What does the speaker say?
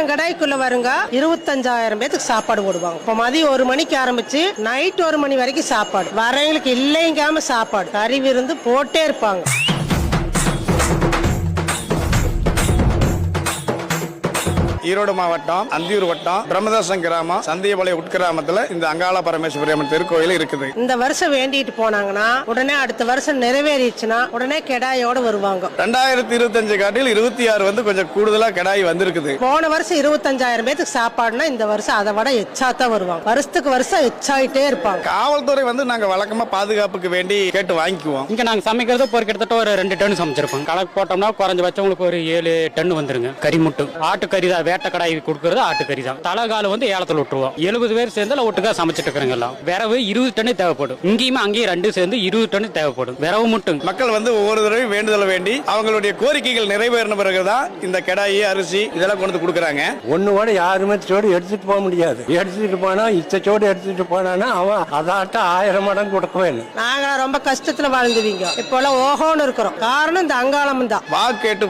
1000 கடாய்க்குள்ள வருங்க 25,000 பேத்துக்கு சாப்பாடு போடுவாங்க. இப்போ மதியம் 1 மணிக்கு ஆரம்பிச்சு நைட் 1 மணி வரைக்கும் சாப்பாடு. வரவங்களுக்கு இல்லைங்காம சாப்பாடு கறி விருந்து போட்டே இருப்பாங்க. ஈரோடு மாவட்டம் அந்தியூர் வட்டம் பிரம்மதாசம் கிராமம் சந்தியபாளையம் உட்கிராமத்துல இந்த அங்காள பரமேஸ்வரி அம்மன் திருக்கோயில் இருக்குது. இந்த வருஷம் வேண்டிட்டு போனாங்கன்னா உடனே அடுத்த வருஷம் நிறைவேறிச்சுன்னா உடனே கெடாயோட வருவாங்க. 2025 காட்டில் 26 கொஞ்சம் கூடுதலா கெடாய் வந்திருக்குது. போன வருஷம் 25,000 பேத்துக்கு சாப்பாடுனா இந்த வருஷம் அதை விட எச்சாத்தான் வருவாங்க. வருஷத்துக்கு வருஷம் எச்சாயிட்டே இருப்பாங்க. காவல்துறை நாங்க வழக்கமா பாதுகாப்புக்கு வேண்டி கேட்டு வாங்கிக்குவோம். இங்க நாங்க சமைக்கிறது ஒரு கிட்டத்தட்ட ஒரு 2 டன் சமைச்சிருப்போம். கணக்கு போட்டோம்னா குறைஞ்சபட்சம் உங்களுக்கு ஒரு 7 டன் வந்துருங்க. கறி முட்டு ஆட்டுக்கறி தான், வேட்டை கடாய் கொடுக்கறது ஆட்டுக்கறி தான். தலைகால ஏலத்துல விட்டுருவோம். 70 பேர் சேர்ந்து ஒட்டுக்கா சமைச்சிட்டு இருக்கிறாங்க. எல்லாம் விரவு 20 டன் தேவைப்படும். இங்கேயுமே அங்கேயும் 2 சேர்ந்து 20 டன் தேவைப்படும். விரவு மட்டும் மக்கள் ஒவ்வொரு தடவையும் வேண்டுதல் வேண்டி அவங்களுடைய கோரிக்கைகள் நிறைவேறின பிறகுதான் இந்த கடாயி அரிசி இதெல்லாம் கொண்டு கொடுக்குறாங்க. ஒண்ணு யாருமே சோடு எடுத்துட்டு போக முடியாது. எடுத்துட்டு போனா இச்சோடு எடுத்துட்டு போனானா அவன் அதாட்ட 1000 மடங்கு கொடுக்க வேணும். நாங்க ரொம்ப கஷ்டத்துல வாழ்ந்துவீங்க. இப்ப ஓஹோன்னு இருக்கிறோம். காரணம் இந்த அங்காளம் தான். வாக்கேட்டு